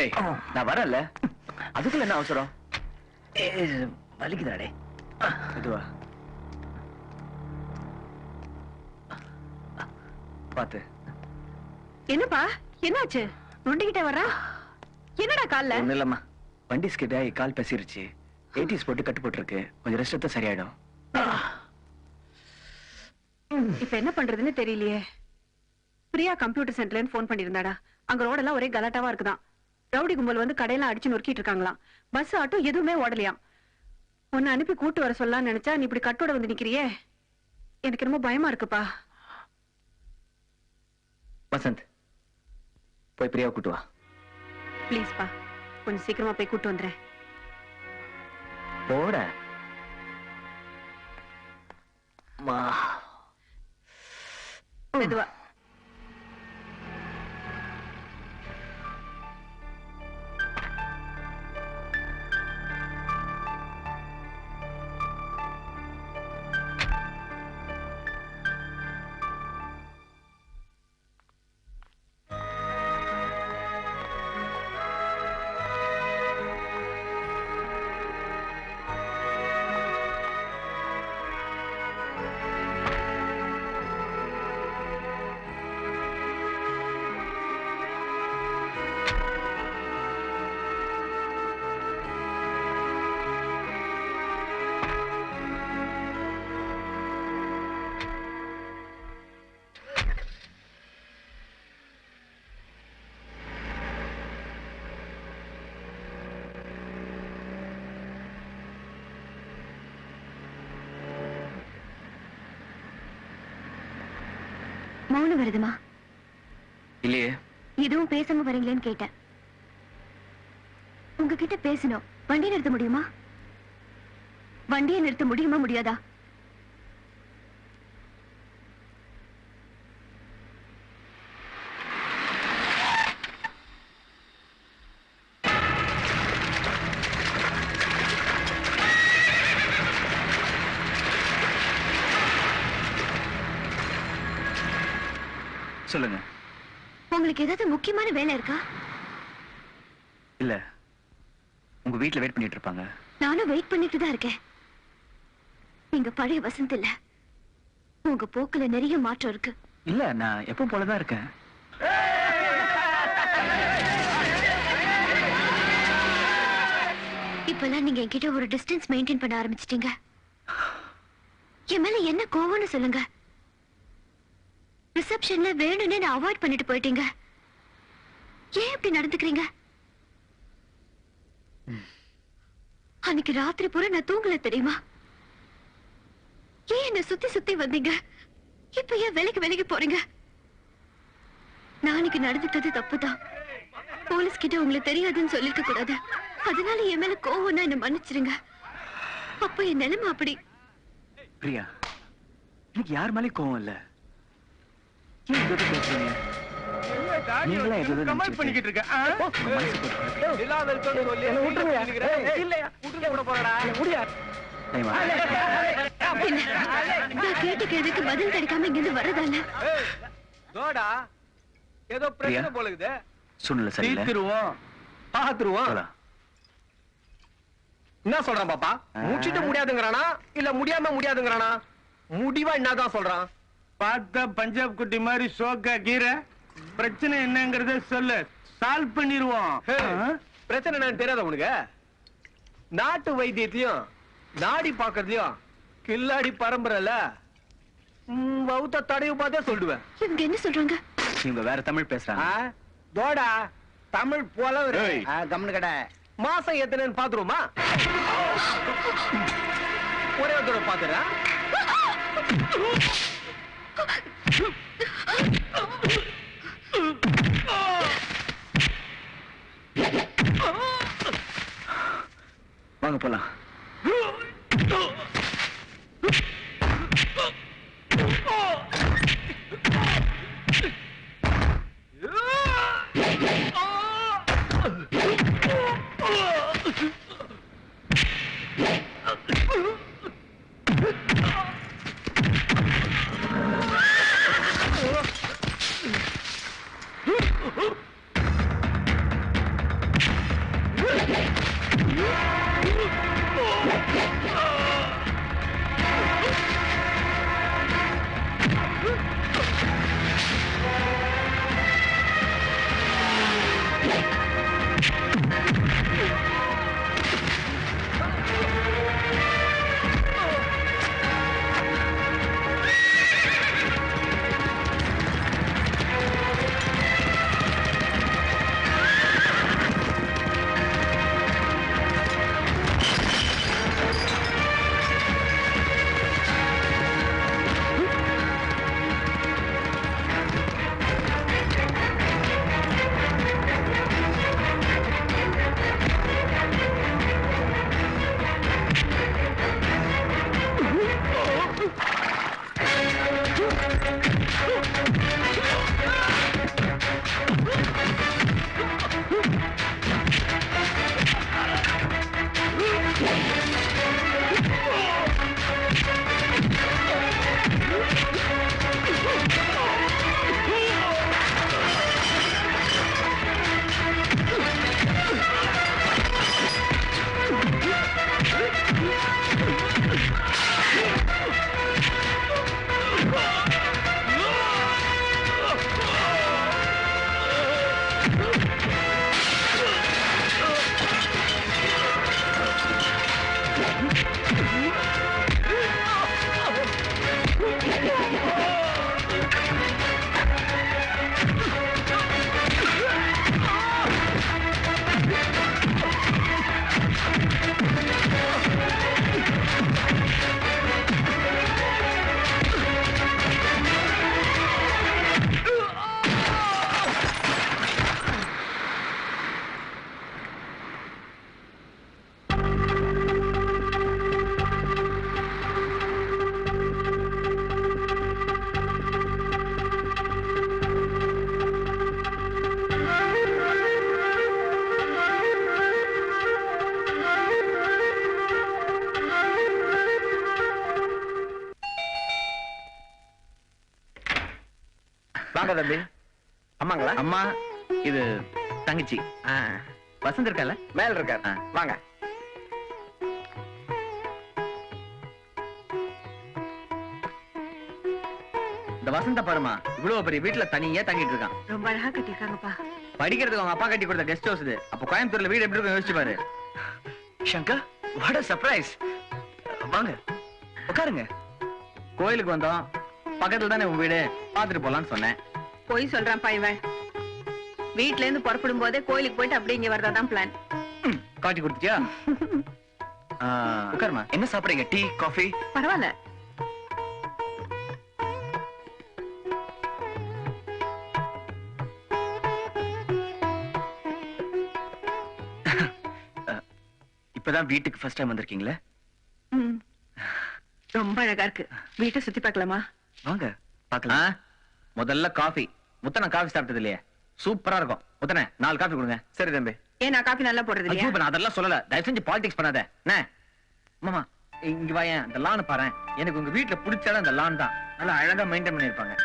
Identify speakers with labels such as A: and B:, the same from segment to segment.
A: டேய் நான் வரல, அதுக்குள்ள என்ன அவசரம்?
B: வலிக்குதாடே.
A: இதுவா பாத்து.
C: என்னப்பா என்னாச்சு? நொண்டிக்கிட்டே வர்றா? என்னடா கால்ல?
A: ஒண்ணு இல்லம்மா, வண்டி ஸ்கிட் ஆகி கால் பேசிருச்சு. 80s போட்டு கட்டு போட்டுருக்கு. கொஞ்சம் ரெஸ்ட் எடுத்தா சரியாயிடும்.
C: இப்ப என்ன பண்றதுன்னு தெரியலையே. பிரியா கம்ப்யூட்டர் சென்டர்ல போன் பண்ணிருந்தாடா. அங்க ரோடெல்லாம் ஒரே கலாட்டாவா இருக்குதான். ரவுடி கும்பல் வந்து கடையெல்லாம் அடிச்சு நொறுக்கிட்டு இருக்காங்களாம். பஸ் ஆட்டோ எதுவுமே ஓடலையாம். உன்னை அனுப்பி கூட்டு வர சொல்லலாம்னு நினைச்சா நீ இப்படி கட்டோட வந்து நிக்கிறியே, எனக்கு ரொம்ப பயமா இருக்குப்பா.
A: வசந்த், போய் பிரியாவை கூட்டு வா.
C: பிளீஸ்பா, கொஞ்சம் சீக்கிரமா போய் கூட்டு வந்துறேன்.
A: போட
C: மெதுவா.
D: மௌனம் வருதுமா?
A: இல்லையே.
D: எதுவும் பேசாம வரீங்களேன்னு கேட்டேன். உங்ககிட்ட பேசணும். வண்டியை நிறுத்த முடியுமா? வண்டியை நிறுத்த முடியுமா முடியாதா?
A: சொல்லுங்க.
D: உங்களுக்கு ஏதாவது முக்கியமான வேலை இருக்கா?
A: இல்ல, உங்க வீட்டுல வெயிட் பண்ணிட்டு இருப்பாங்க.
D: நானும் வெயிட் பண்ணிட்டு தான் இருக்கேன். நீங்க பழைய வசந்த் இல்ல. உங்க போக்குல நிறைய மாற்றம் இருக்கு.
A: இல்ல, நான் எப்பவும் போலதான் இருக்கேன்.
D: இப்பெல்லாம் நீங்க என்கிட்ட ஒரு டிஸ்டன்ஸ் மெயின்டைன் பண்ண ஆரம்பிச்சிட்டீங்க. என் மேல என்ன கோவம்னு சொல்லுங்க. ரிசப்ஷன்ல வேணும்னே நான் அவாய்ட் பண்ணிட்டு போயிட்டீங்க. ஏன் இப்படி நடந்துக்கிறீங்க? அன்னைக்கு ராத்திரி பூரா நான் தூங்கல தெரியுமா? ஏன் என்ன சுத்தி சுத்தி வந்தீங்க? இப்ப ஏன் விலைக்கு போறீங்க? நாளைக்கு நடந்துட்டது தப்புதான். போலீஸ் கிட்ட உங்களுக்கு தெரியாதுன்னு சொல்லிருக்க கூடாது. அதனால என் மேல கோவம்னா என்ன மன்னிச்சிருங்க. அப்ப என் நிலைமை அப்படி.
A: பிரியா, எனக்கு யார் மேலே கோவம் இல்ல.
B: பண்ணிக்கிட்டு இருக்க
D: கேட்டு கேதுக்கு பதில் கிடைக்காம இங்க இருந்து வரதால
B: ஏதோ பிரச்சனை போலகுது.
A: சூழ்நிலை சரியில்லை.
B: பாத்துருவோம். என்ன சொல்றான் பாப்பா? முடிச்சிட்டு முடியாதுங்கிறானா இல்ல முடியாதுங்கிறானா? முடிவா என்னதான் சொல்றான்?
E: பார்த்தா பஞ்சாப் குட்டி மாதிரி சோக்கா கீரை. பிரச்சனை என்னங்கறத சொல்லு, சால்வ் பண்ணிடுவோம்.
B: பிரச்சனை என்னன்னு தெரியாத உனக்கு? நாட்டு வைத்தியத்தையும் நாடி பாக்குறதையும் கில்லாடி பரம்பரைல வவுத்த தடவை பார்த்தே சொல்லுவேன்.
D: இவங்க என்ன சொல்றாங்க?
A: இவங்க வேற தமிழ் பேசுறாங்க.
B: தோடா தமிழ் போல
F: கம்னு கடை.
B: மாசம் எத்தனைன்னு பாத்துருவோமா? ஒரே ஒரு தடவை பாத்துறேன்.
A: வாங்க போலாம்.
B: வாங்க தம்பி. அம்மாங்களா?
A: அம்மா இது தங்கச்சி. வசந்த் இருக்கால
B: மேல இருக்காரு. வாங்க.
A: இந்த வசந்த பாருமா இவ்வளவு பெரிய வீட்டுல தனியா தங்கிட்டு இருக்கான்.
C: ரொம்ப அழகா கட்டிருக்காங்கப்பா.
A: படிக்கிறதுக்கு அவங்க அப்பா கட்டி கொடுத்த கெஸ்ட் ஹவுஸ் இது. அப்ப கோயம்புத்தூர்ல வீடு எப்படி இருக்கும் யோசிச்சு பாரு. Shankar what a surprise. வாங்க உட்காருங்க. கோயிலுக்கு வந்தோம், பக்கத்துல தானே உங்க வீடு, பாத்துட்டு போலான்னு சொன்னேன்.
C: போய் சொல்றான்ப்பா இவன். வீட்ல இருந்து புறப்படும் போதே கோயிலுக்கு போயிட்டு அப்படியே இங்க வரதான் பிளான்.
A: காட்டி கொடுத்தியா? உட்காருமா. என்ன சாப்பிடுறீங்க? Tea, coffee?
C: பரவாயில்ல.
A: இப்பதான் வீட்டுக்கு ஃபர்ஸ்ட் டைம் வந்திருக்கீங்களே?
C: ரொம்ப அழகா இருக்கு. வீட்டை சுத்தி பார்க்கலாமா?
A: வாங்க பார்க்கலாம். முதல்ல காஃபி. முத்தனை காஃபி சாப்பிட்டது இல்லையே, சூப்பரா இருக்கும். முத்தனை 4 காஃபி கொடுங்க.
B: சரி தம்பி.
C: ஏன் நான் காபி நல்லா போடுறது இல்லையா?
A: நான் அதெல்லாம் சொல்லல. தயவு செஞ்சு பாலிடிக்ஸ் பண்ணாத. என்ன மாமா இங்க வாயேன். அந்த லான் பாரு. எனக்கு உங்க வீட்டுல பிடிச்சாலும் அந்த லான் தான். நல்லா அழகா மெயின்டைன் பண்ணிருப்பாங்க.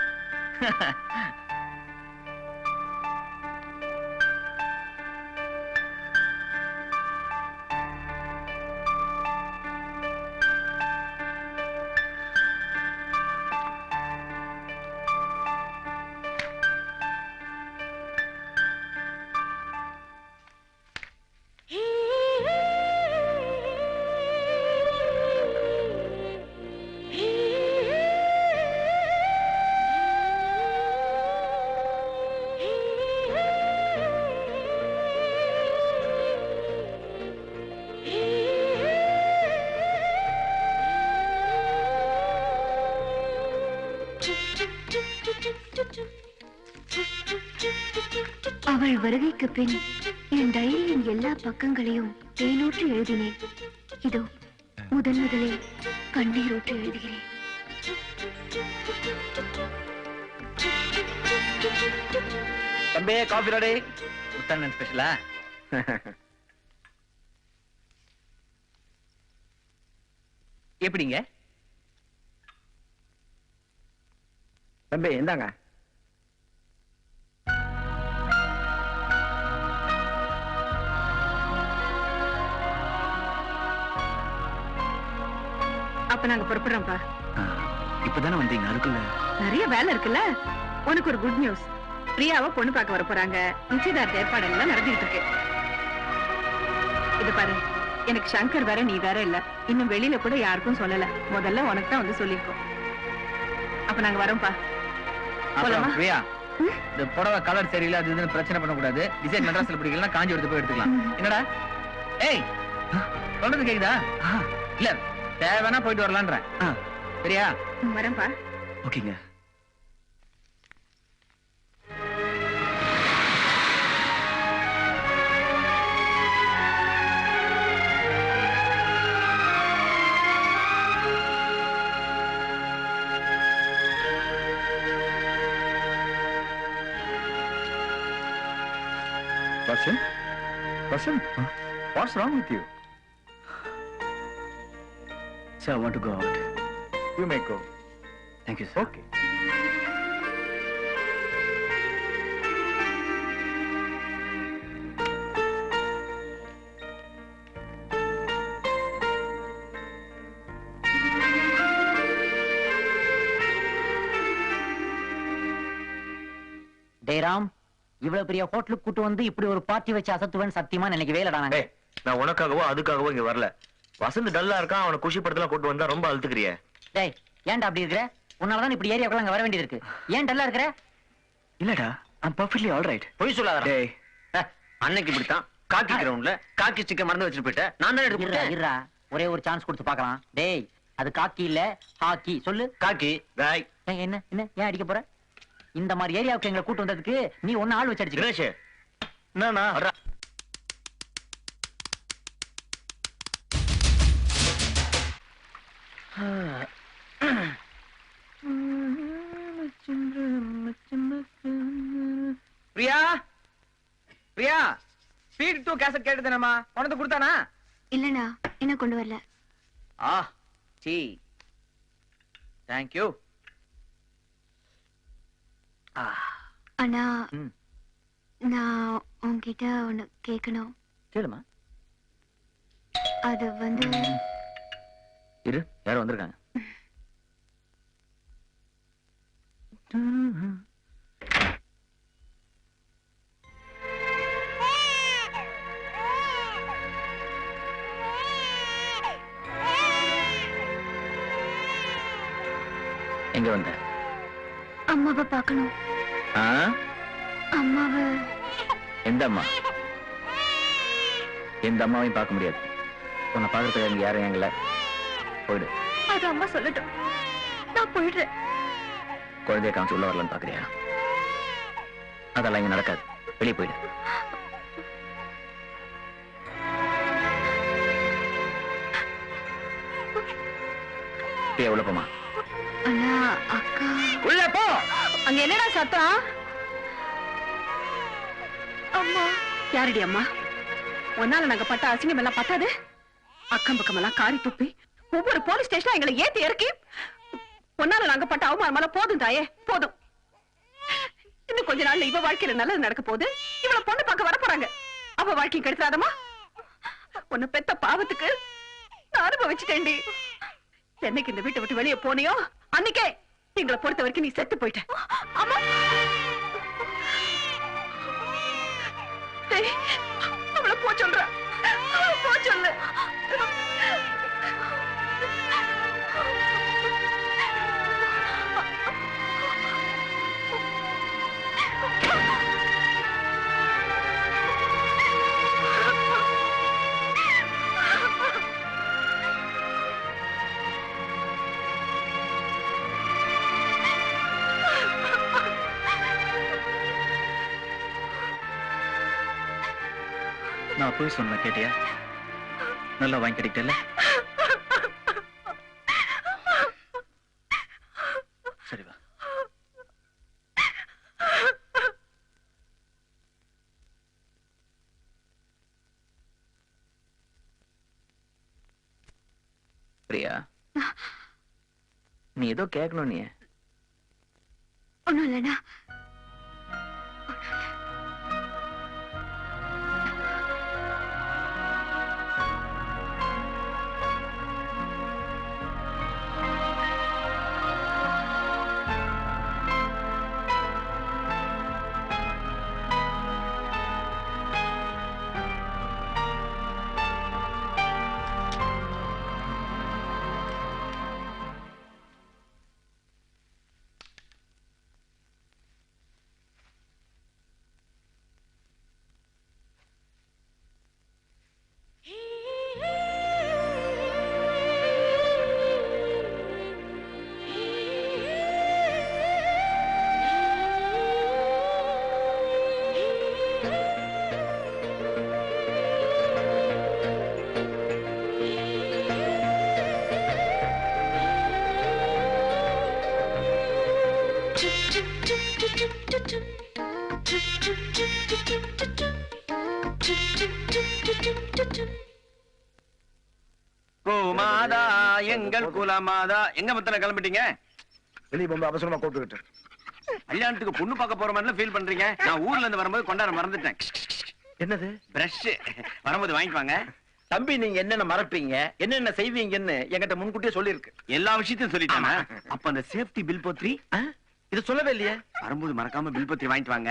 D: அவள் வருகைக்கு பின் என் டைரியின் எல்லா பக்கங்களையும் தேனூற்றி எழுதினேன். இதோ முதலில் கண்ணீரூற்றி எழுதுகிறேன்.
A: தம்பி காஃபி ரெடி. முத்தண்ணன் ஸ்பெஷலா? எப்படிங்க
B: தம்பி இந்தாங்க.
C: அப்ப நாங்க புறப்படுறோம்ப்பா.
A: இப்பதானே வந்தீங்க, அதுக்குள்ள
C: நிறைய வேலை இருக்குல்ல. உனக்கு ஒரு குட் நியூஸ். பிரியாவை பொண்ணு பார்க்க வர போறாங்க. நிச்சயதார்த்த ஏற்பாடுகள்லாம் நடந்துகிட்டு இருக்கு. இது பாரு, எனக்கு சங்கர் வேற நீ வேற இல்ல. இன்னும் வெளியில கூட யாருக்கும் சொல்லல. முதல்ல உனக்கு தான் வந்து சொல்லிருக்கோம். அப்ப நாங்க வரோம்ப்பா. போலாமா?
A: பிரியா, இந்த புடவை கலர் சரியில்லை, அது இதுன்னு பிரச்சனை பண்ணக்கூடாது. டிசைன் மெட்ராஸ்ல பிடிக்கலாம், காஞ்சி எடுத்து போய் எடுத்துக்கலாம். என்னடா ஏய் சொல்றது கேக்குதா? இல்ல தேவைன்னா போயிட்டு வரலான்ற. சரியா?
C: வரேன்ப்பா.
A: ஓகேங்க.
B: Vasant, what's wrong with you?
A: Sir, I want to go out.
B: You may go.
A: Thank you, sir.
B: Okay.
F: டேராம், இவ்வளவு பெரிய ஹோட்டலுக்கு கூட்டு வந்து இப்படி ஒரு பார்ட்டி வச்சு அசத்துவேன்னு சத்தியமா நினைக்கவே இல்லடா.
G: டேய், நான் உனக்காகவோ அதுக்காகவோ இங்க வரல. வசந்த் டல்லா இருக்கான், அவனை குஷிப்படுத்தலாம் கூட்டு வந்தா ரொம்ப அழுத்துக்கிறியே.
F: டேய், ஏன்டா அப்படி இருக்கிற? உன்னாலதான் இப்படி ஏரியாவுக்குள்ள அங்க வர வேண்டியது இருக்கு. ஏன் டல்லா இருக்கிற?
A: இல்லடா, I'm perfectly all right.
F: பொய் சொல்லாத.
A: டேய்,
G: அன்னைக்கு இப்படித்தான் காக்கி கிரவுண்ட்ல காக்கி ஸ்டிக்க மறந்து வச்சுட்டு போயிட்டேன். நான் தான் எடுத்து கொடுத்தேன்.
F: இருடா, ஒரே ஒரு சான்ஸ் கொடுத்து பார்க்கலாம். டேய், அது காக்கி இல்ல ஹாக்கி. சொல்லு.
G: காக்கி காய்.
F: என்ன என்ன ஏன் அடிக்க போற? இந்த மாதிரி ஏரியாவுக்கு எங்களை கூட்டு வந்ததுக்கு நீ ஒன்னு ஆள் வச்சு அடிச்சு.
G: தினேஷ், என்னண்ணா
A: பிரியா, பிரியா, ஸ்பீட் 2 கேசட் கேட்டதுனமா உனக்கு கொடுத்தானா?
D: இல்லண்ணா, என்ன கொண்டு வரல.
A: சீ, thank you.
D: அண்ணா
F: ம்.
D: நான் உன்கிட்ட ஒண்ணு கேட்கணும்.
F: கேளுமா.
D: அது வந்து
F: இரு, யாரும் வந்திருக்காங்க. எங்க வந்த?
D: அம்மாவை பார்க்கணும்.
F: ஆ?
D: அம்மாவை
F: எந்த அம்மா? எந்த அம்மாவையும் பார்க்க முடியாது. உன்னை பார்க்கறதுக்கு இங்க யாரும் எங்கல. போயிடு.
D: அது அம்மா சொல்லட்டும், நான் போயிடுறேன்.
F: குழந்தைய காமிச்சு உள்ள வரலான்னு பாக்குறியா? அதெல்லாம் இங்க நடக்காது. வெளியே போயிடு. உள்ள போமா.
D: அண்ணா அக்கா
C: உள்ள போ. அங்க என்னடா சத்தம்?
D: அம்மா.
C: யாரடி அம்மா? ஒன்னால நாங்க பட்ட அசிங்கம் எல்லாம் பத்தாது. அக்கம் பக்கம் எல்லாம் காரி துப்பி ஒவ்வொரு போலீஸ் ஸ்டேஷன் எங்களை ஏத்தி இறக்கி ஒன்னால நாங்க பட்ட அவமானம் போதும் தாயே, போதும். இன்னும் கொஞ்ச நாள்ல இவ வாழ்க்கையில நல்லது நடக்க போகுது. இவள பொண்ணு பார்க்க வர போறாங்க. அவ வாழ்க்கையும் கெடுத்துறாதம்மா. உன்னை பெத்த பாவத்துக்கு நான் அனுபவிச்சுட்டேன்டி. என்னைக்கு இந்த வீட்டை விட்டு வெளியே போனியோ அன்னைக்கே எங்களை பொறுத்த வரைக்கும் நீ செத்து போயிட்ட. அம்மா டேய், அவளை போ சொல்ற, போ சொல்லு.
F: நான் போய் சொன்ன கேட்டியா? நல்லா வாங்கி கிடைக்கல. சரி வா. பிரியா, நீ ஏதோ கேட்கணும். நீ
D: ஒண்ணும் இல்லைண்ணா.
E: கோமாதா எங்கள் குலமாதா. எங்க மத்தன கிளம்பிட்டீங்க?
B: வெளியே போகும்போது அவசரமா கூப்பிட்டுக்கிட்டு.
E: கல்யாணத்துக்கு பொண்ணு பார்க்க போற மாதிரி ஃபீல் பண்றீங்க. நான் ஊர்ல இருந்து வரும்போது கொண்டாட மறந்துட்டேன்.
B: என்னது?
E: பிரஷ் வரும்போது வாங்கிப்பாங்க.
A: தம்பி, நீங்க என்னென்ன மறப்பீங்க, என்னென்ன செய்வீங்கன்னு என்கிட்ட முன்கூட்டியே சொல்லியிருக்கு.
E: எல்லா விஷயத்தையும் சொல்லிட்டாங்க. அப்ப அந்த சேஃப்டி பில் போத்ரி
A: இது சொல்லவே இல்லையே.
E: வரும்போது மறக்காம பில் பத்தி வாங்கிட்டு வாங்க.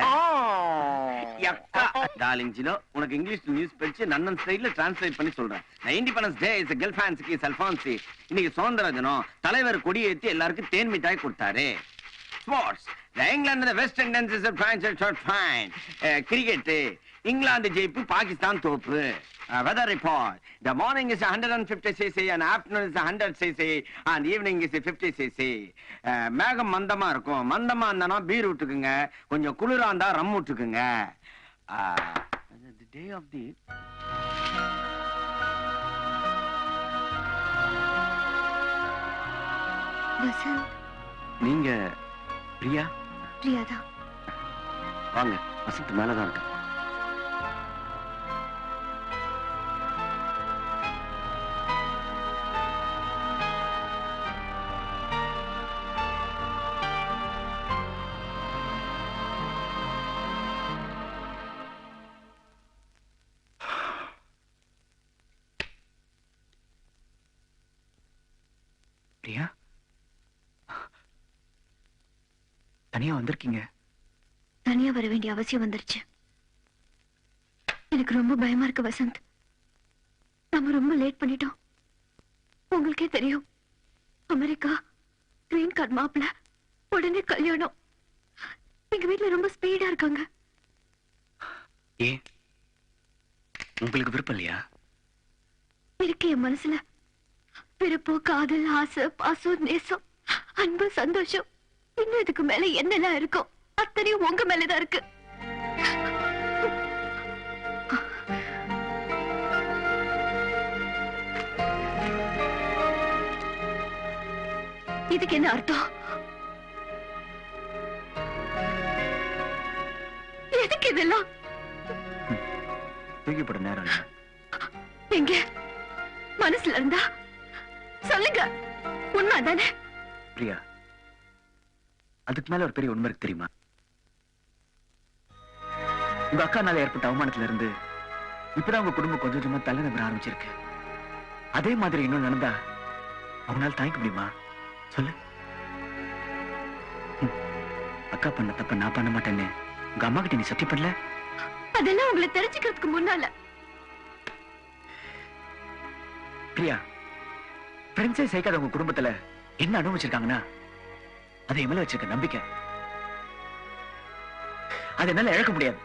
E: டார்லிங் ஜிலோ, உனக்கு இங்கிலீஷ் நியூஸ் படிச்சு நன்னன் ஸ்டைல்ல டிரான்ஸ்லேட் பண்ணி சொல்றேன். இண்டிபெண்டன்ஸ் டே இஸ் கேர்ள் ஃபேன்சிக்கு சல்ஃபான்சி. இன்னைக்கு சுதந்திர தினம். தலைவர் கொடி ஏத்தி எல்லாருக்கும் தேன் மிட்டாய் கொடுத்தாரு. Sports, England West Indies is short fine. Cricket, England ஜெயிப்பு, பாகிஸ்தான் தோப்பு. Weather report. The morning is 150 cc and afternoon is 100 cc and evening is 50 cc. மேகம் மந்தமா இருக்கும். மந்தமா இருந்தா பீர் விட்டுக்குங்க. கொஞ்சம் குளிரா இருந்தா ரம் விட்டுக்குங்க. The day of the
D: Vasanth.
E: நீங்க பிரியா?
D: பிரியாதா?
E: வாங்க, வசந்த் மேலதான் இருக்கு.
A: பிரியா, தனியா வந்திருக்கீங்க?
D: தனியா வர வேண்டிய அவசியம் வந்துருச்சு. எனக்கு ரொம்ப பயமா இருக்கு வசந்த். நம்ம ரொம்ப லேட் பண்ணிட்டோம். உங்களுக்கே தெரியும், அமெரிக்கா கிரீன் கார்டு மாப்பிள, உடனே கல்யாணம். எங்க வீட்டுல ரொம்ப ஸ்பீடா இருக்காங்க.
A: ஏன் உங்களுக்கு விருப்பம் இல்லையா?
D: இருக்கு என் மனசுல. விருப்போ, காதல், ஆசை, பாசம், நேசம், அன்பு, சந்தோஷம், இன்னும் இதுக்கு மேல என்னெல்லாம் இருக்கும் அத்தனையும் உங்க மேலதான் இருக்கு. இதுக்கு என்ன அர்த்தம்? எதுக்கு இதெல்லாம்?
A: தூக்கி போட நேரம் இல்லை.
D: எங்க மனசுல இருந்தா சொல்லுங்க, உண்மைதானே?
A: பிரியா, அதுக்கு மேல ஒரு பெரிய உண்மை இருக்கு தெரியுமா? உங்க அக்கானால ஏற்பட்ட அவமானத்துல இருந்து இப்பதான் உங்க குடும்பம் கொஞ்சம் கொஞ்சமா தள்ள நம்பர் ஆரம்பிச்சிருக்கு. அதே மாதிரி இன்னும் நடந்தா அவனால தாங்கிக்க முடியுமா சொல்லு? அக்கா பண்ண தப்ப நான் பண்ண மாட்டேன்னு உங்க அம்மா கிட்ட நீ சத்தியம் பண்ணல?
D: அதெல்லாம் உங்களை தெரிஞ்சுக்கிறதுக்கு முன்னால.
A: பிரியா, ஃப்ரெண்ட்ஸே சேர்க்காத உங்க குடும்பத்துல என்ன அனுபவிச்சிருக்காங்கன்னா அதை என் மேல வச்சிருக்க நம்பிக்கை. அதை என்னால இழக்க முடியாது.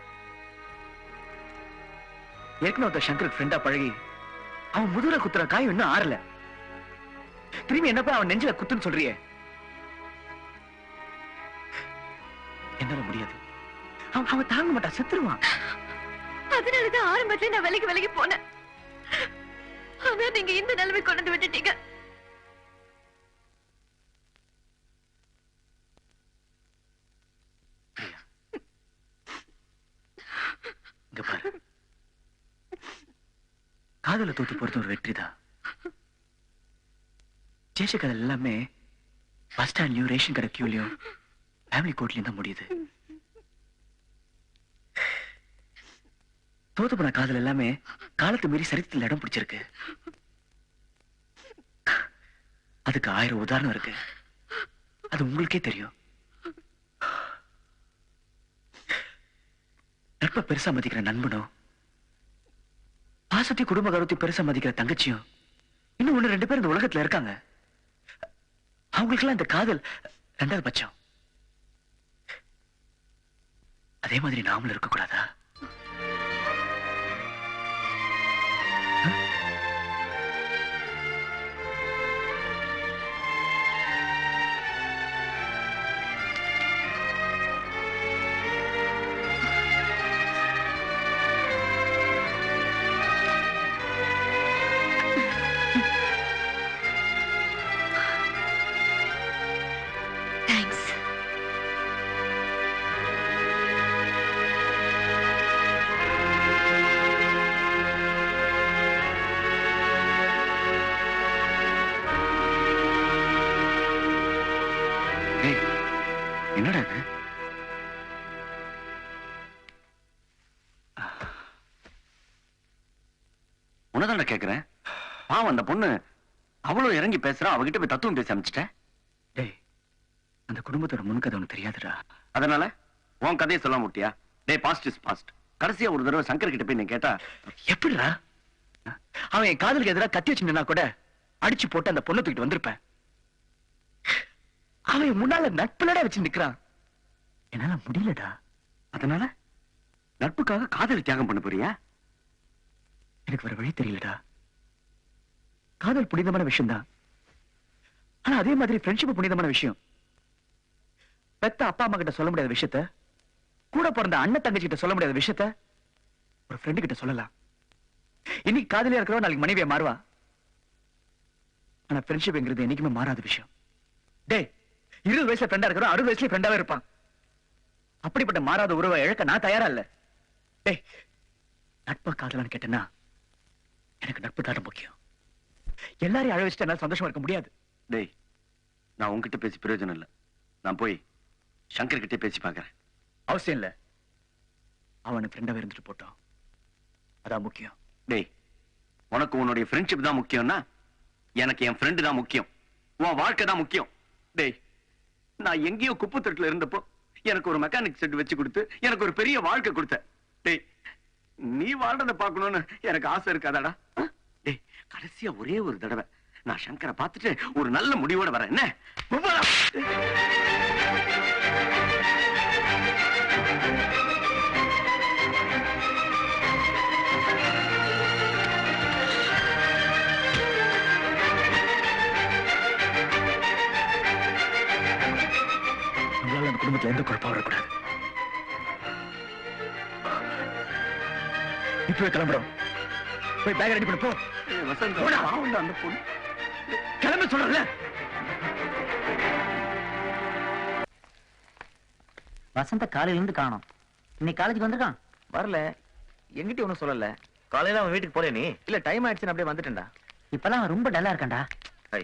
A: ஏற்கனவே ஒருத்தர் சங்கருக்கு ஃப்ரெண்டா பழகி அவன் முதுகுல குத்துற காயம் இன்னும் ஆறல. திரும்பி என்ன போய் அவன் நெஞ்சில குத்துன்னு சொல்றியே? என்னால முடியாது. அவன் தாங்க மாட்டான், செத்துருவான்.
D: அதனாலதான் ஆரம்பத்துல நான் விலகி போனேன். ஆனா நீங்க இந்த நிலைமை கொண்டு வந்து விட்டுட்டீங்க.
A: இங்க பாரு, காதல தோத்து போறது ஒரு வெற்றிதான். ஜெயிச்ச கதை எல்லாமே பஸ் ஸ்டாண்ட்லயும் ரேஷன் கடை கியூலயும் ஃபேமிலி கோர்ட்லயும் தான் முடியுது. தோத்து போன காதல் எல்லாமே காலத்து மீறி சரித்திரத்தில் இடம் பிடிச்சிருக்கு. அதுக்கு 1000 உதாரணம் இருக்கு. அது உங்களுக்கே தெரியும். நட்பை பெருசா மதிக்கிற நண்பனும், பாசத்தை குடும்ப கருத்தை பெருசா மதிக்கிற தங்கச்சியும் இன்னும் 1-2 பேர் இந்த உலகத்துல இருக்காங்க. அவங்களுக்கெல்லாம் இந்த காதல் 2வது பட்சம். அதே மாதிரி நாமளும் இருக்க கூடாதா?
D: தேங்க்ஸ்.
A: என்னடா இது?
E: உனதான கேக்குறேன். பாவம் அந்த பொண்ணு அவ்வளவு இறங்கி பேசுறா, அவகிட்ட போய் தத்துவம் பேச அமைச்சிட்டேன்.
A: டேய், அந்த குடும்பத்தோட முன்கதை உனக்கு தெரியாதுடா.
E: அதனால உன் கதையை சொல்ல முட்டியா? டே, பாஸ்ட் இஸ் பாஸ்ட். கடைசியா ஒரு தடவை சங்கர் கிட்ட போய் நீ கேட்டா
A: எப்படிடா? அவன் என் காதலுக்கு எதிராக கத்தி வச்சுனா கூட அடிச்சு போட்டு அந்த பொண்ணை தூக்கிட்டு வந்திருப்பேன். அவன் முன்னால நட்புலடா வச்சு நிக்கிறான். என்னால முடியலடா.
E: அதனால நட்புக்காக காதலை தியாகம் பண்ண போறியா?
A: எனக்கு வேற வழி தெரியலடா. காதல் புனிதமான விஷயம் தான். ஆனா அதே மாதிரி ஃப்ரெண்ட்ஷிப் புனிதமான விஷயம். பெத்த அப்பா அம்மா கிட்ட சொல்ல முடியாத விஷயத்த, கூட பிறந்த அண்ணன் தங்கச்சி கிட்ட சொல்ல முடியாத விஷயத்த ஒரு ஃப்ரெண்டு கிட்ட சொல்லலாம். இன்னைக்கு காதலியா இருக்கிறவன் நாளைக்கு மனைவியா மாறுவா. ஆனா ஃப்ரெண்ட்ஷிப்ங்கிறது என்னைக்குமே மாறாத விஷயம். டேய், 20 வயசுல ஃப்ரெண்டா இருக்கிறோம், 60 வயசுல ஃப்ரெண்டாவே இருப்பான். அப்படிப்பட்ட மாறாத உறவை இழக்க நான் தயாரா இல்ல. டேய், நட்பா காதலான்னு கேட்டேன்னா எனக்கு நட்பு தான் முக்கியம். எல்லாரையும் அழ வச்சுட்டு என்னால சந்தோஷமா இருக்க முடியாது.
E: டேய், நான் உன்கிட்ட பேசி பிரயோஜனம் இல்ல. நான் போய் சங்கர் கிட்டே பேசி பாக்குறேன்.
A: அவசியம் இல்ல. அவனு ஃப்ரெண்டாவே இருந்துட்டு போட்டோம், அதான் முக்கியம்.
E: டேய், உனக்கு உன்னுடைய ஃப்ரெண்ட்ஷிப் தான் முக்கியம்னா எனக்கு என் ஃப்ரெண்டு தான் முக்கியம். உன் வாழ்க்கை தான் முக்கியம். டேய், நான் எங்கேயோ குப்பை தொட்டில இருந்தப்போ எனக்கு ஒரு மெக்கானிக் செட் வச்சு கொடுத்து எனக்கு ஒரு பெரிய வாழ்க்கை கொடுத்த. டேய், நீ வாழ்றதை பார்க்கணும்னு எனக்கு ஆசை இருக்காதாடா? டேய், கடைசியா ஒரே ஒரு தடவை நான் சங்கரை பார்த்துட்டு ஒரு நல்ல முடிவோட வரேன். என்ன?
F: நம்மளால அந்த குடும்பத்துல எந்த குழப்பம் வரக்கூடாது. இப்பவே கிளம்புறோம். போய் பேக் ரெடி பண்ண போ.
E: வசந்த், அந்த பொண்ணு
F: கிளம்ப சொல்றல.
A: வசந்த காலையில இருந்து காணோம். இன்னைக்கு காலேஜுக்கு வந்திருக்கான்?
F: வரல, எங்கிட்ட ஒண்ணும் சொல்லல. காலையில அவன் வீட்டுக்கு போல நீ? இல்ல, டைம் ஆயிடுச்சுன்னு அப்படியே வந்துட்டேன்டா.
A: இப்பெல்லாம் அவன் ரொம்ப டல்லா இருக்கான்டா.
F: High,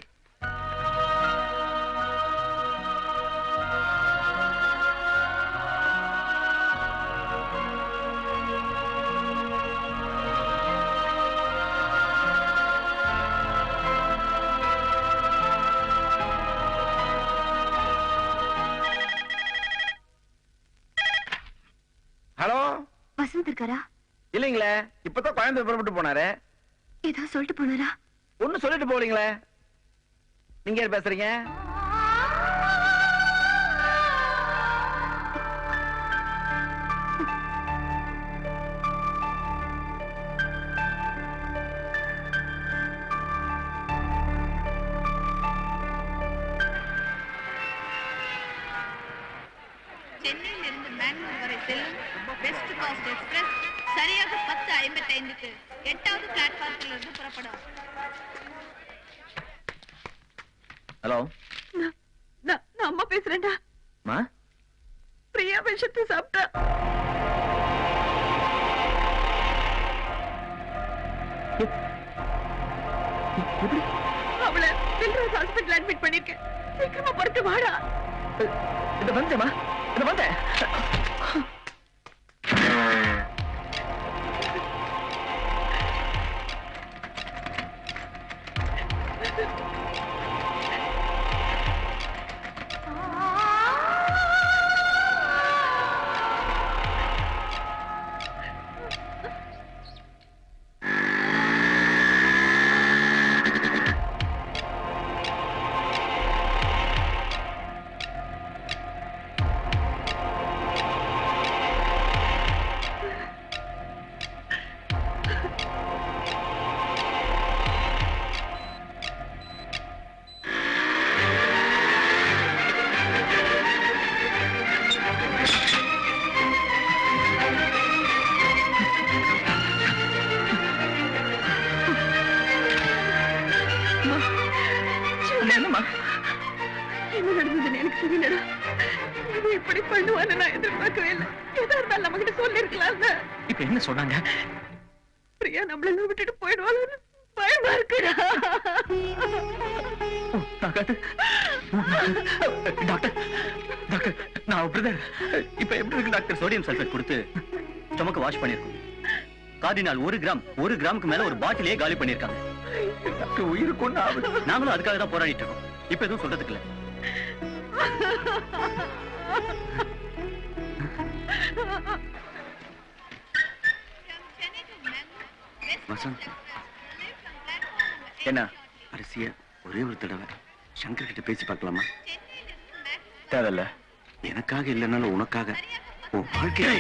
E: hello.
D: வசந்த் இருக்காரா?
E: இல்லைங்களே, இப்பதான் கோயம்புத்தூர் புறப்பட்டு போனாரு.
D: ஏதோ சொல்லிட்டு போனாரா?
E: ஒண்ணு சொல்லிட்டு போலீங்களே. நீங்க யார் பேசுறீங்க?
H: சென்னையில் இருந்து பெங்களூர் வரை செல்லும் வெஸ்ட் கோஸ்ட் எக்ஸ்பிரஸ் சரியாக 10:55க்கு 8வது பிளாட்பார்மில் இருந்து புறப்படும்.
F: ஹலோ.
C: நான் அம்மா பேசுறேன்டா.
F: மா,
C: பிரியா விஷத்தை சாப்பிட்டா.
F: எப்படி?
C: அவளை சில்ட்ரன்ஸ் ஹாஸ்பிட்டல் அட்மிட் பண்ணிருக்கேன். சீக்கிரமா பொறுத்து வாடா.
F: இத வந்தேமா, இத வந்தேன்.
C: என்ன நடந்ததுன்னு எனக்கு தெரியலடா. இது இப்படி பண்ணுவான்னு நான் எதிர்பார்க்கவே இல்லை. எதா இருந்தாலும் நம்ம கிட்ட சொல்லிருக்கலாம்ல.
F: இப்ப என்ன சொன்னாங்க?
C: பிரியா நம்மள விட்டுட்டு போயிடுவாங்கன்னு பயமா இருக்குடா.
F: டாக்டர், டாக்டர், நான் பிரதர். இப்ப எப்படி இருக்கு டாக்டர்? சோடியம் சல்பேட் கொடுத்து ஸ்டொமக் வாஷ் பண்ணிருக்கோம். கார்டினால் 1 கிராமுக்கு மேல ஒரு பாட்டிலே காலி பண்ணிருக்காங்க. டாக்டர், உயிருக்கு ஒண்ணு ஆகுது. நாங்களும் அதுக்காக தான் போராடிட்டு இருக்கோம். இப்ப எதுவும் சொல்றதுக்கு இல்ல.
E: வசந்த்,
F: என்ன?
E: அரிசிய ஒரே ஒரு தடவை சங்கர் கிட்ட பேசி பார்க்கலாமா?
F: தேவையில்ல.
E: எனக்காக இல்லைனாலும் உனக்காக, உன் வாழ்க்கை.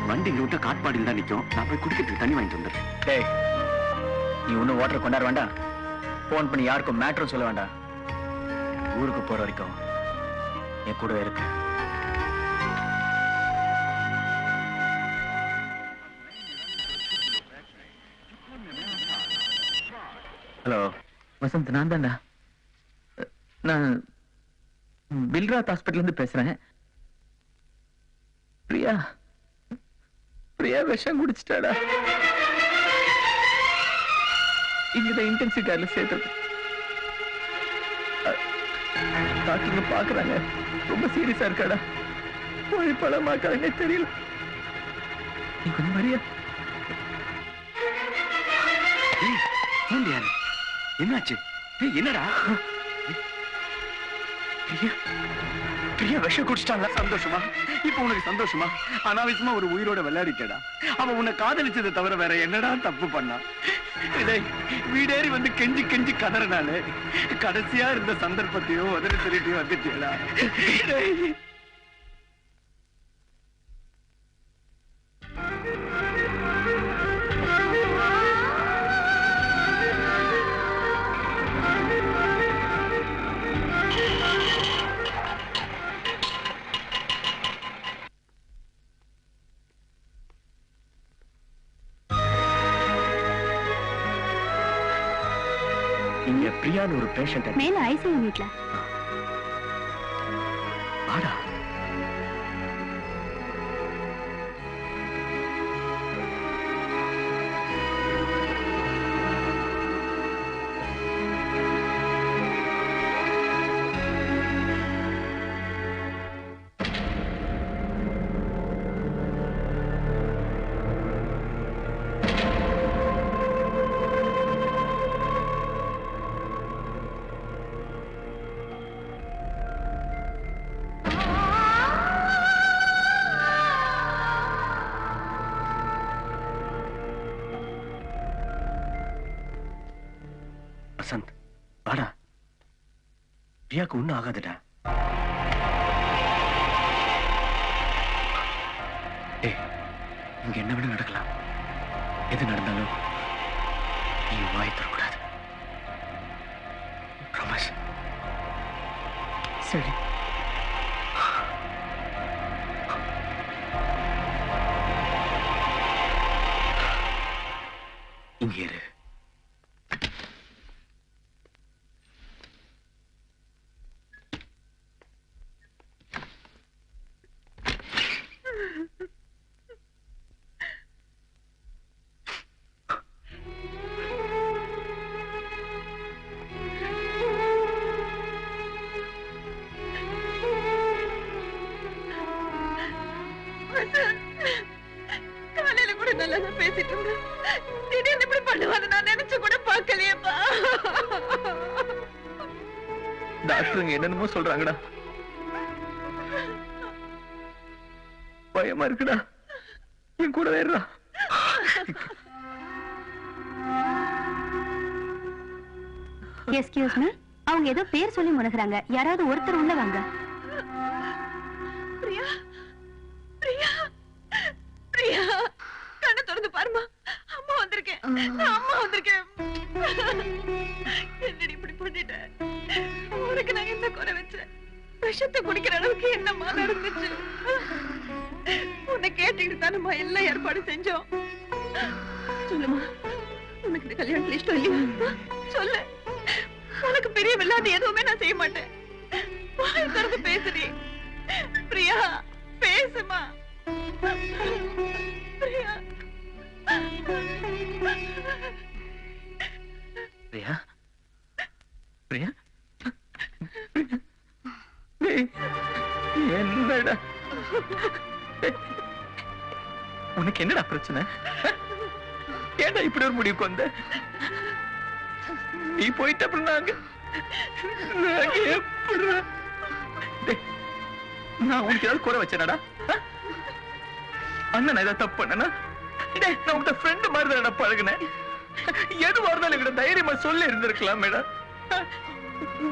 E: வண்டி இங்க விட்டா காட்பாடியில் தான் நிக்கும். நான் போய் குடிக்கிறதுக்கு தண்ணி வாங்கிட்டு வந்துடுறேன்.
F: டேய், நீ ஒன்னும் வாட்டர் கொண்டாட வேண்டாம். போன் பண்ணி யாருக்கும் மேட்டரும் சொல்ல வேண்டாம். ஊருக்கு போற வரைக்கும் என் கூட இருக்கு. ஹலோ வசந்த், நான் தான்டா. நான் பில்ராத் ஹாஸ்பிட்டல் இருந்து பேசுறேன். பிரியா விஷம் குடிச்சிட்டாடா. இங்கதான் இன்டென்சிவ் கேர்ல சேர்த்தது. டாக்டர் பாக்குறாங்க. ரொம்ப சீரியஸா இருக்காடா. பழமாக்காதுன்னே தெரியல. நீ கொஞ்சம் மரியா.
A: என்னாச்சு? என்னடா?
F: பிரியா விஷம் குடிச்சிட்டாங்க.
A: சந்தோஷமா? இப்ப உனக்கு சந்தோஷமா? அனாவசியமா ஒரு உயிரோட விளையாடிட்டடா. அவன் உன்னை காதலிச்சதை தவிர வேற என்னடா தப்பு பண்ணா? வீடேறி வந்து கெஞ்சி கெஞ்சி கதறனாலே கடைசியா இருந்த சந்தர்ப்பத்தையும் உதவி திருட்டியும் வந்துட்டேடா.
F: இங்க பிரியான்னு ஒரு பேஷண்ட்
D: மேல ஐசியூ யூனிட்ல.
F: ஆடா வசந்த், வாடா. பிரியாக்கு ஒண்ணும் ஆகாதுடா. இங்க என்ன வேணும் நடக்கலாம். எது நடந்தாலும் நீ வாய் தரக்கூடாது. ப்ராமிஸ். சரி. இங்க இரு.
C: காலையில கூட நல்லா தான் பேசிட்டு இருந்தேன். திடீர்னு இப்படி பண்ணுவாங்க நான் நினைச்சு கூட பார்க்கலையேப்பா.
F: டாக்டருங்க என்னென்னமோ சொல்றாங்கடா. பயமா இருக்குடா. என் கூட வேறா.
D: எஸ்கியூஸ் மீ, அவங்க ஏதோ பேர் சொல்லி முனகுறாங்க. யாராவது ஒருத்தர் உள்ள வாங்க.
C: பிரியா, பிரியா, பிரியா, கண்ணை திறந்து பாருமா. அம்மா வந்திருக்கேன். நான் அம்மா வந்திருக்கேன். என்னடி இப்படி பண்ணிட்ட? உனக்கு நான் என்ன குறை வச்சேன்? விஷத்தை குடிக்கிற அளவுக்கு என்னம்மா நடந்துச்சு? உன்னை கேட்டுக்கிட்டு தானம்மா எல்லா ஏற்பாடு செஞ்சோம். சொல்லுமா, உனக்கு இந்த கல்யாணத்துல இஷ்டம் இல்லையா? சொல்லு. உனக்கு பிரியமில்லாத எதுவுமே நான் செய்ய மாட்டேன். வாய் திறந்து பேசுடி. பிரியா, பேசுமா. பிரியா,
F: பிரியா, பிரியா, என்னடா உனக்கு என்னடா பிரச்சனை? ஏன்டா இப்படி ஒரு முடிவுக்கு வந்த? நீ போயிட்ட அப்புறம் நாங்க எப்படி? நான் உனக்கு ஏதாவது குறை வச்சேனடா? அண்ணன் ஏதாவது தப்பு பண்ணனா? நான் உங்க ஃப்ரெண்ட் மாதிரி தான் பழகுனேன். எதுவா இருந்தாலும் என்கிட்ட தைரியமா சொல்லி இருந்திருக்கலாம் மேடம்.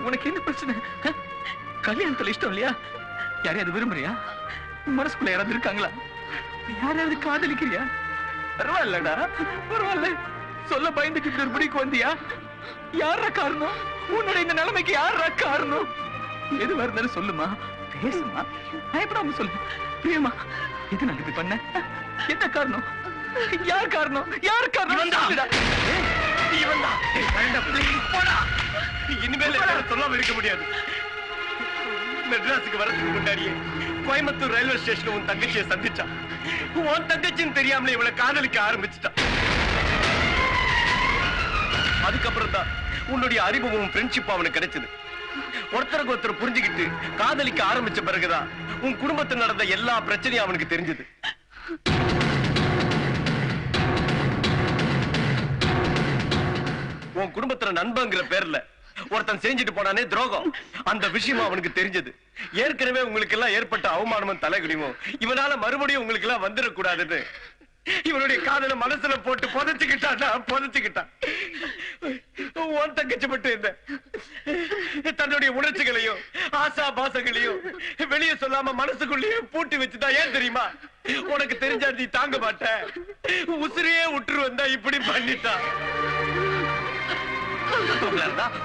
F: உனக்கு என்ன பிரச்சனை? கல்யாணத்துல இஷ்டம் இல்லையா? யாரையாவது விரும்புறியா? மனசுக்குள்ள யாராவது இருக்காங்களா? யாராவது காதலிக்கிறியா? பரவாயில்லடா, பரவாயில்ல. சொல்ல பயந்துட்டு இப்படி ஒரு முடிவுக்கு வந்தியா? யாரா காரணம்? உன்னோட இந்த நிலைமைக்கு யாரா காரணம்? எதுவா இருந்தாலும் சொல்லுமா, பேசுமா, பயப்படாம சொல்லு. பிரியமா, எது நான் இப்படி பண்ண? என்ன காரணம்? யார் காரணம்? யார் காரணம்?
B: இனிமேல் சொல்லாம இருக்க முடியாது. மெட்ராஸுக்கு வரதுக்கு முன்னாடியே கோயம்புத்தூர் ரயில்வே ஸ்டேஷன் உன் தங்கச்சியை சந்திச்சான். உன் தங்கச்சின்னு தெரியாமலே இவளை காதலிக்க ஆரம்பிச்சுட்டான். அதுக்கப்புறம் தான் உன்னுடைய அறிமுகமும் ஃப்ரெண்ட்ஷிப் அவனுக்கு கிடைச்சது. ஒருத்தருக்கு ஒருத்தர் புரிஞ்சுக்கிட்டு காதலிக்க ஆரம்பிச்ச பிறகுதான் உன் குடும்பத்தில் நடந்த எல்லா பிரச்சனையும் அவனுக்கு தெரிஞ்சது. உன் குடும்பத்துல நண்பங்கிற பேர்ல ஒருத்தன் செஞ்சுட்டு போனானே துரோகம், அந்த விஷயம் அவனுக்கு தெரிஞ்சது. ஏற்கனவே உங்களுக்கு எல்லாம் ஏற்பட்ட அவமானமும் தலைகுடியும் இவனால மறுபடியும் உங்களுக்கு எல்லாம் வந்துடக்கூடாதுன்னு இவனுடைய காதல மனசுல போட்டு புதைச்சுக்கிட்டான். உன் தங்கச்சி மட்டும் இந்த தன்னுடைய உணர்ச்சிகளையும் ஆசா பாசங்களையும் வெளியே சொல்லாம மனசுக்குள்ளேயே பூட்டி வச்சுதான். ஏன் தெரியுமா? உனக்கு தெரிஞ்சா நீ தாங்க மாட்ட, உசிரியே விட்டுரு வந்தா இப்படி பண்ணிட்டான்.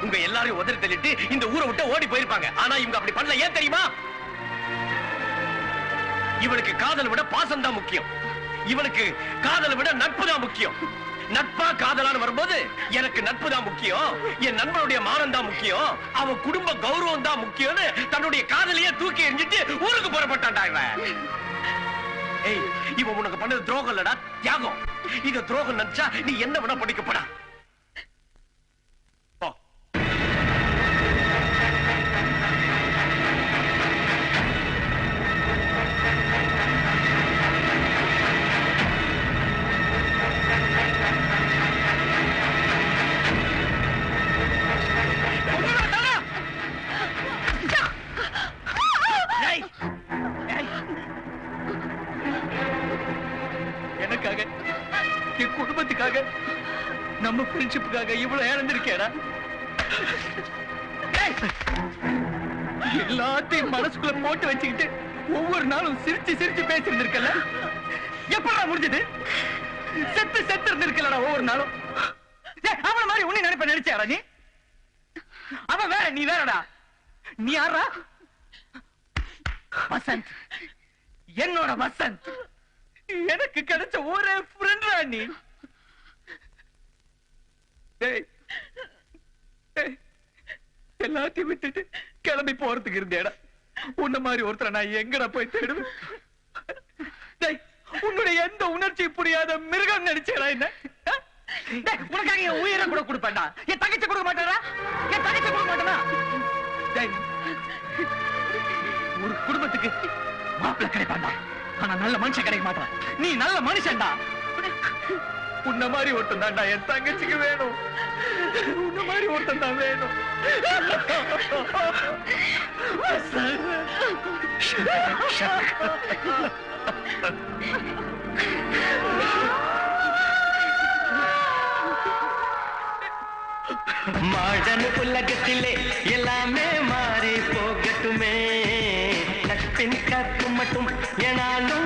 B: உங்க எல்லாரையும் உதறி தள்ளிட்டு இந்த ஊரை விட்டு ஓடி போயிருப்பாங்க. ஆனா இவங்க அப்படி பண்ணல. ஏன் தெரியுமா? இவனுக்கு காதலை விட பாசம் தான் முக்கியம். இவனுக்கு காதலை விட நட்பு தான் முக்கியம். நட்பா காதலான்னு வரும்போது எனக்கு நட்பு தான் முக்கியம், என் நண்பனுடைய மானம் தான் முக்கியம், அவன் குடும்ப கௌரவம் தான் முக்கியம்னு தன்னுடைய காதலையே தூக்கி எறிஞ்சிட்டு ஊருக்கு புறப்பட்டான்டா இவன். ஏய், இவன் உனக்கு பண்ணது துரோகம் இல்லடா, தியாகம். இது துரோகம் நினைச்சா நீ என்ன வேணா படிக்கப்படா. எனக்காக, என் குடும்பத்துக்காக, நம்ம ஃப்ரெண்ட்ஷிப்புக்காக இவ்வளவு இழந்திருக்கேடா. எல்லாத்தையும் மனசுக்குள்ள போட்டு வச்சுக்கிட்டு ஒவ்வொரு நாளும் சிரிச்சு சிரிச்சு பேசிருந்திருக்கல. எப்படா முடிஞ்சது? செத்து இருந்திருக்கலடா ஒவ்வொரு நாளும். அவன மாதிரி உன்னை நினைச்சாடா நீ? அவன் வேற, நீ வேறடா. நீ யாரா? வசந்த், என்னோட வசந்த். எனக்கு கிடைச்ச ஒரே ஃப்ரெண்டா நீ. எல்லாத்தையும் விட்டுட்டு கிளம்பி போறதுக்கு இருந்தேடா. உன்ன மாதிரி ஒருத்தர நான் எங்கடா போய் தேடுவேன்? உன்னுடைய எந்த உணர்ச்சி புரியாத மிருகம் நினைச்சேடா என்ன? உனக்காக என் உயிரை கூட கொடுப்பேன்டா. என் தங்கச்சி கொடுக்க மாட்டேடா, என் தங்கச்சி கொடுக்க மாட்டேனா? ஒரு குடும்பத்துக்கு மாப்பிள்ளை கிடைப்பான்டா, ஆனா நல்ல மனுஷன் கிடைக்க மாட்டான். நீ நல்ல மனுஷன்டா. உன்ன மாதிரி ஒருத்தன் தான்டா என் தங்கச்சிக்கு வேணும். உன்ன மாதிரி ஒருத்தன் தான் வேணும்.
I: மாடர்ன் உலகத்திலே எல்லாமே மாறி போகட்டுமே, நட்பின் கற்பு மட்டும் எனாலும்